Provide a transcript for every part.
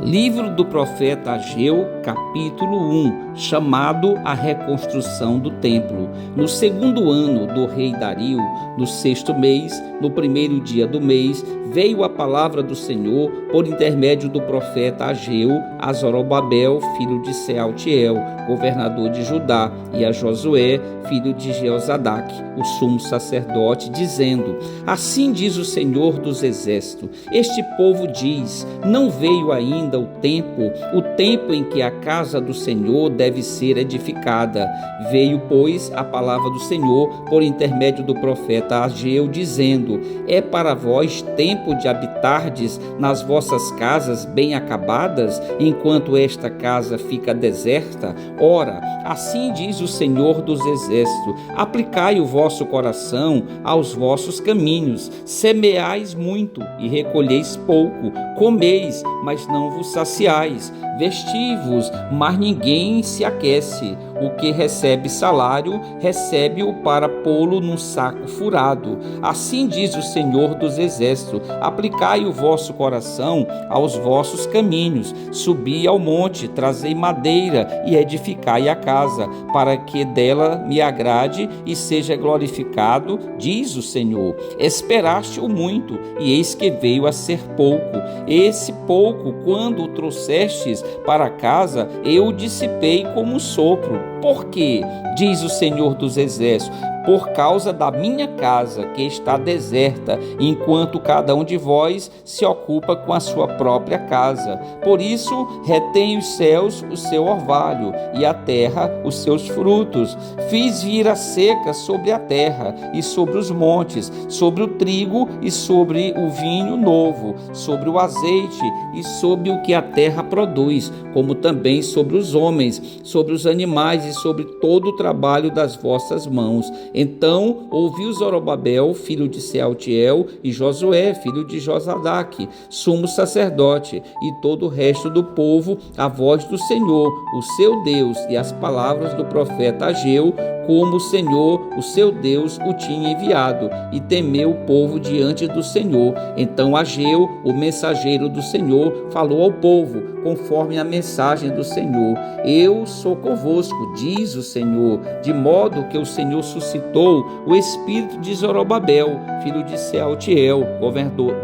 Livro do profeta Ageu, capítulo 1, chamado a reconstrução do templo. No segundo ano do rei Dario, no sexto mês, no primeiro dia do mês, veio a palavra do Senhor por intermédio do profeta Ageu a Zorobabel, filho de Sealtiel, governador de Judá, e a Josué, filho de Jeozadaque, o sumo sacerdote, dizendo: Assim diz o Senhor dos exércitos, este povo diz, não veio ainda o tempo em que a casa do Senhor deve ser edificada. Veio, pois, a palavra do Senhor por intermédio do profeta Ageu, dizendo: É para vós tempo de habitardes nas vossas casas bem acabadas, enquanto esta casa fica deserta? Ora, assim diz o Senhor dos exércitos: aplicai o vosso coração aos vossos caminhos, semeais muito e recolheis pouco, comeis, mas não vos saciais, vesti-vos, mas ninguém se aquece. O que recebe salário, recebe-o para pô-lo num saco furado. Assim diz o Senhor dos exércitos: aplicai o vosso coração aos vossos caminhos, subi ao monte, trazei madeira e edificai a casa, para que dela me agrade e seja glorificado, diz o Senhor. Esperaste-o muito, e eis que veio a ser pouco. Esse pouco, quando o trouxestes para casa, eu o dissipei como um sopro. Por quê? Diz o Senhor dos exércitos: por causa da minha casa que está deserta, enquanto cada um de vós se ocupa com a sua própria casa. Por isso retém os céus o seu orvalho e a terra os seus frutos. Fiz vir a seca sobre a terra e sobre os montes, sobre o trigo e sobre o vinho novo, sobre o azeite e sobre o que a terra produz, como também sobre os homens, sobre os animais e sobre todo o trabalho das vossas mãos. Então ouviu Zorobabel, filho de Sealtiel, e Josué, filho de Jozadaque, sumo sacerdote, e todo o resto do povo, a voz do Senhor, o seu Deus, e as palavras do profeta Ageu, como o Senhor, o seu Deus, o tinha enviado, e temeu o povo diante do Senhor. Então Ageu, o mensageiro do Senhor, falou ao povo, conforme a mensagem do Senhor: Eu sou convosco, diz o Senhor, de modo que o Senhor suscitou o espírito de Zorobabel, filho de Sealtiel,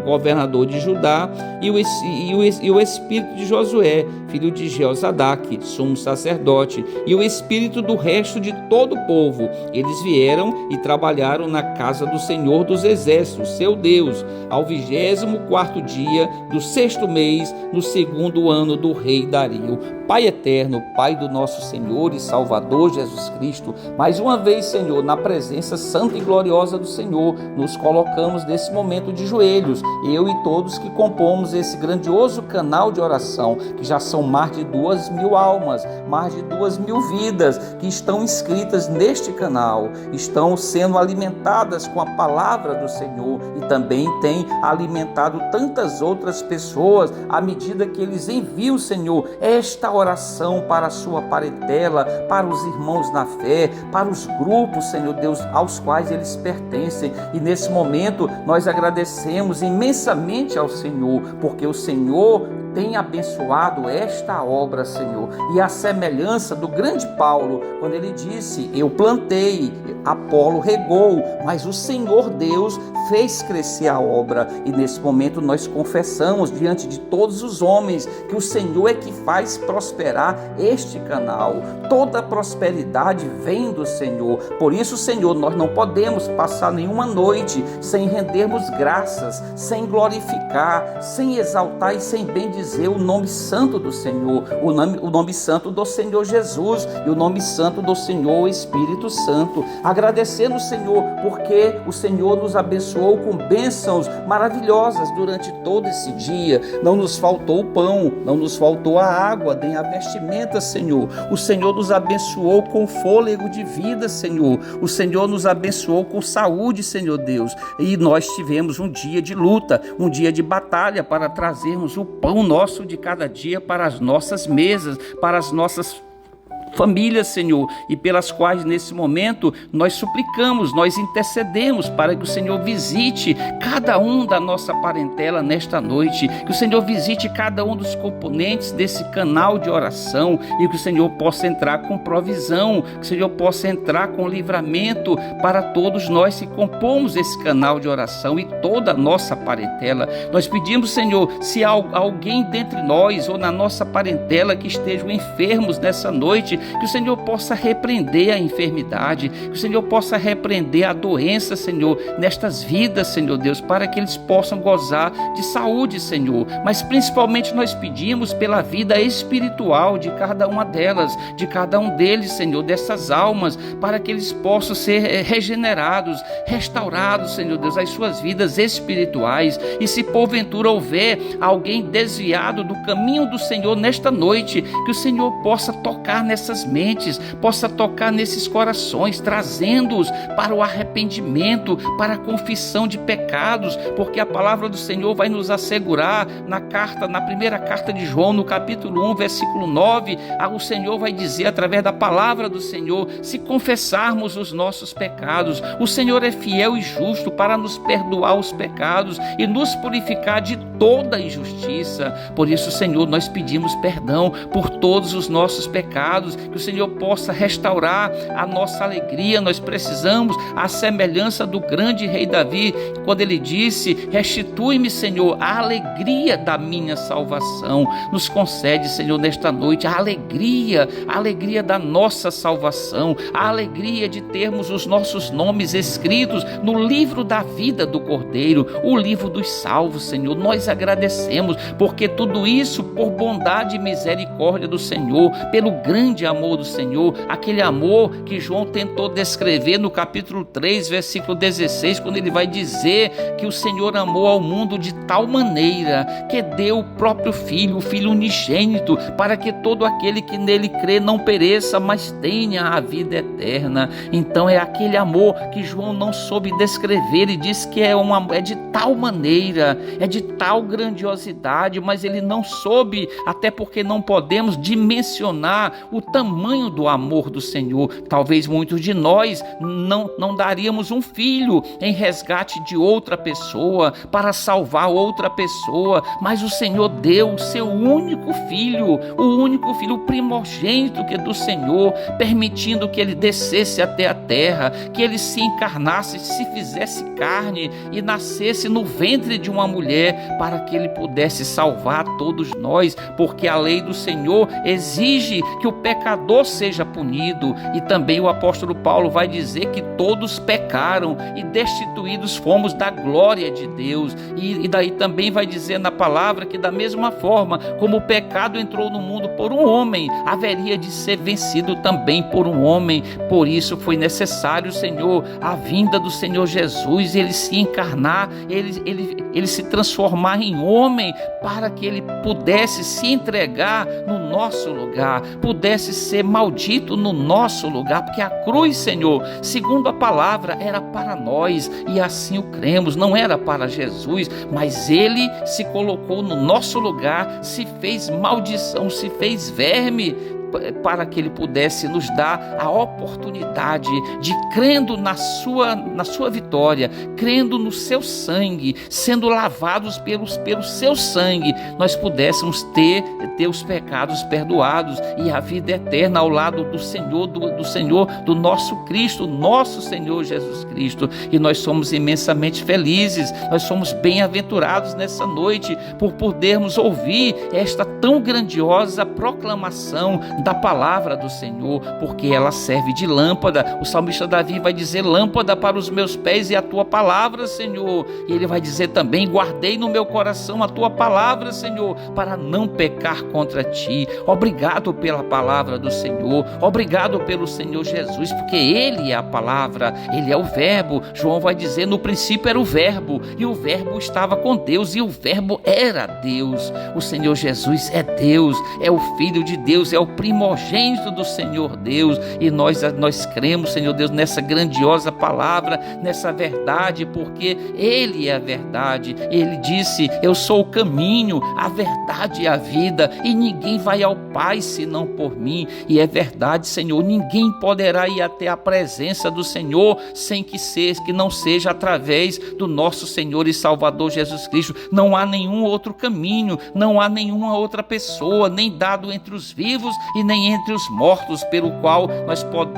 governador de Judá, e o espírito de Josué, filho de Jeozadaque, sumo sacerdote, e o espírito do resto de todo o povo. Eles vieram e trabalharam na casa do Senhor dos exércitos, seu Deus, ao 24º dia do sexto mês, no segundo ano do rei Dario. Pai eterno, Pai do nosso Senhor e Salvador Jesus Cristo, mais uma vez, Senhor, na presença santa e gloriosa do Senhor, nos colocamos nesse momento de joelhos, eu e todos que compomos esse grandioso canal de oração, que já são mais de 2.000 almas, mais de 2.000 vidas que estão inscritas neste canal, estão sendo alimentadas com a palavra do Senhor e também tem alimentado tantas outras pessoas à medida que eles enviam, Senhor, esta oração para a sua parentela, para os irmãos na fé, para os grupos, Senhor Deus, aos quais eles pertencem. E nesse momento nós agradecemos imensamente ao Senhor, porque o Senhor tem abençoado esta obra, Senhor. E a semelhança do grande Paulo, quando ele disse: eu plantei, Apolo regou, mas o Senhor Deus fez crescer a obra. E nesse momento nós confessamos diante de todos os homens que o Senhor é que faz prosperar este canal. Toda prosperidade vem do Senhor. Por isso, Senhor, nós não podemos passar nenhuma noite sem rendermos graças, sem glorificar, sem exaltar e sem bendizer o nome santo do Senhor, o nome santo do Senhor Jesus e o nome santo do Senhor Espírito Santo. Agradecendo, Senhor, porque o Senhor nos abençoou com bênçãos maravilhosas durante todo esse dia. Não nos faltou o pão, não nos faltou a água, nem a vestimenta, Senhor. O Senhor nos abençoou com fôlego de vida, Senhor. O Senhor nos abençoou com saúde, Senhor Deus. E nós tivemos um dia de luta, um dia de batalha para trazermos o pão nosso de cada dia para as nossas mesas, para as nossas famílias, Senhor, e pelas quais nesse momento nós suplicamos, nós intercedemos para que o Senhor visite cada um da nossa parentela nesta noite, que o Senhor visite cada um dos componentes desse canal de oração e que o Senhor possa entrar com provisão, que o Senhor possa entrar com livramento para todos nós que compomos esse canal de oração e toda a nossa parentela. Nós pedimos, Senhor, se há alguém dentre nós ou na nossa parentela que estejam enfermos nessa noite, que o Senhor possa repreender a enfermidade, que o Senhor possa repreender a doença, Senhor, nestas vidas, Senhor Deus, para que eles possam gozar de saúde, Senhor. Mas principalmente nós pedimos pela vida espiritual de cada uma delas, de cada um deles, Senhor, dessas almas, para que eles possam ser regenerados, restaurados, Senhor Deus, as suas vidas espirituais. E se porventura houver alguém desviado do caminho do Senhor nesta noite, que o Senhor possa tocar nessas mentes, possa tocar nesses corações, trazendo-os para o arrependimento, para a confissão de pecados, porque a palavra do Senhor vai nos assegurar na primeira carta de João, no capítulo 1, versículo 9, o Senhor vai dizer através da palavra do Senhor: se confessarmos os nossos pecados, o Senhor é fiel e justo para nos perdoar os pecados e nos purificar de toda injustiça. Por isso, Senhor, nós pedimos perdão por todos os nossos pecados, que o Senhor possa restaurar a nossa alegria. Nós precisamos, à semelhança do grande rei Davi, quando ele disse: restitui-me, Senhor, a alegria da minha salvação. Nos concede, Senhor, nesta noite a alegria da nossa salvação, a alegria de termos os nossos nomes escritos no livro da vida do Cordeiro, o livro dos salvos, Senhor. Nós agradecemos, porque tudo isso por bondade e misericórdia do Senhor, pelo grande amor do Senhor, aquele amor que João tentou descrever no capítulo 3, versículo 16, quando ele vai dizer que o Senhor amou ao mundo de tal maneira que deu o próprio Filho, o Filho unigênito, para que todo aquele que nele crê não pereça, mas tenha a vida eterna. Então é aquele amor que João não soube descrever e diz que é de tal maneira, é de tal grandiosidade, mas ele não soube, até porque não podemos dimensionar o tamanho do amor do Senhor. Talvez muitos de nós não daríamos um filho em resgate de outra pessoa, para salvar outra pessoa, mas o Senhor deu o seu único filho, o primogênito que é do Senhor, permitindo que ele descesse até a terra, que ele se encarnasse, se fizesse carne e nascesse no ventre de uma mulher, para que ele pudesse salvar todos nós, porque a lei do Senhor exige que o pecador seja punido. E também o apóstolo Paulo vai dizer que todos pecaram e destituídos fomos da glória de Deus. E daí também vai dizer na palavra que da mesma forma como o pecado entrou no mundo por um homem, haveria de ser vencido também por um homem. Por isso foi necessário, Senhor, a vinda do Senhor Jesus, ele se encarnar, ele se transformar em homem, para que ele pudesse se entregar no nosso lugar, pudesse ser maldito no nosso lugar, porque a cruz, Senhor, segundo a palavra, era para nós, e assim o cremos, não era para Jesus, mas ele se colocou no nosso lugar, se fez maldição, se fez verme, para que ele pudesse nos dar a oportunidade de, crendo na sua vitória, crendo no seu sangue, sendo lavados pelo seu sangue, nós pudéssemos ter os pecados perdoados e a vida eterna ao lado do Senhor, do nosso Cristo, nosso Senhor Jesus Cristo. E nós somos imensamente felizes, nós somos bem-aventurados nessa noite por podermos ouvir esta tão grandiosa proclamação da palavra do Senhor, porque ela serve de lâmpada. O salmista Davi vai dizer: lâmpada para os meus pés e a tua palavra, Senhor. E ele vai dizer também: guardei no meu coração a tua palavra, Senhor, para não pecar contra ti. Obrigado pela palavra do Senhor, obrigado pelo Senhor Jesus, porque ele é a palavra, ele é o verbo. João vai dizer: no princípio era o verbo, e o verbo estava com Deus, e o verbo era Deus. O Senhor Jesus é Deus, é o Filho de Deus, é o primogênito do Senhor Deus, e nós cremos, Senhor Deus, nessa grandiosa palavra, essa verdade, porque Ele é a verdade. Ele disse: eu sou o caminho, a verdade e a vida, e ninguém vai ao Pai senão por mim. E é verdade, Senhor, ninguém poderá ir até a presença do Senhor sem que não seja através do nosso Senhor e Salvador Jesus Cristo. Não há nenhum outro caminho, não há nenhuma outra pessoa, nem dado entre os vivos e nem entre os mortos, pelo qual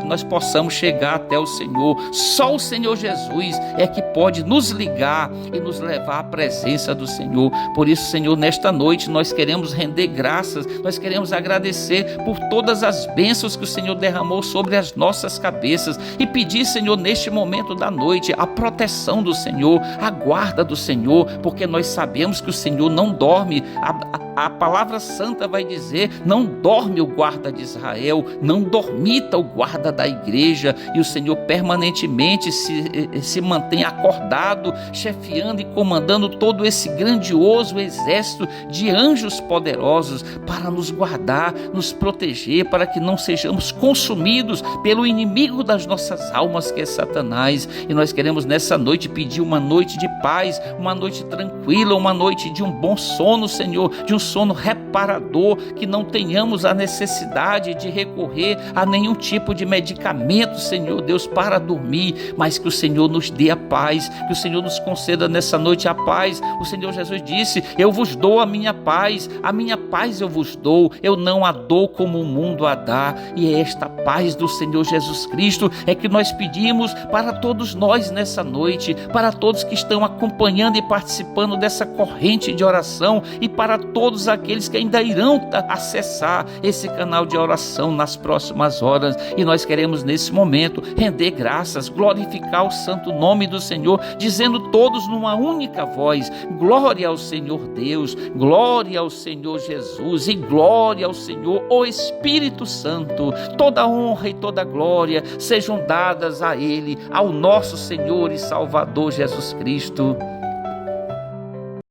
nós possamos chegar até o Senhor. Só o Senhor Jesus é que pode nos ligar e nos levar à presença do Senhor. Por isso, Senhor, nesta noite nós queremos render graças, nós queremos agradecer por todas as bênçãos que o Senhor derramou sobre as nossas cabeças e pedir, Senhor, neste momento da noite, a proteção do Senhor, a guarda do Senhor, porque nós sabemos que o Senhor não dorme. A palavra santa vai dizer: não dorme o guarda de Israel, não dormita o guarda da igreja. E o Senhor permanentemente se mantém acordado, chefiando e comandando todo esse grandioso exército de anjos poderosos para nos guardar, nos proteger, para que não sejamos consumidos pelo inimigo das nossas almas, que é Satanás. E nós queremos nessa noite pedir uma noite de paz, uma noite tranquila, uma noite de um bom sono, Senhor, de um sono reparador, que não tenhamos a necessidade de recorrer a nenhum tipo de medicamento, Senhor Deus, para dormir, mas que o Senhor nos dê a paz, que o Senhor nos conceda nessa noite a paz. O Senhor Jesus disse: eu vos dou a minha paz eu vos dou, eu não a dou como o mundo a dá. E é esta paz do Senhor Jesus Cristo é que nós pedimos para todos nós nessa noite, para todos que estão acompanhando e participando dessa corrente de oração, e para todos aqueles que ainda irão acessar esse canal de oração nas próximas horas. E nós queremos nesse momento render graças, glorificar o santo nome do Senhor, dizendo todos numa única voz: glória ao Senhor Deus, glória ao Senhor Jesus e glória ao Senhor o Espírito Santo. Toda honra e toda glória sejam dadas a Ele, ao nosso Senhor e Salvador Jesus Cristo.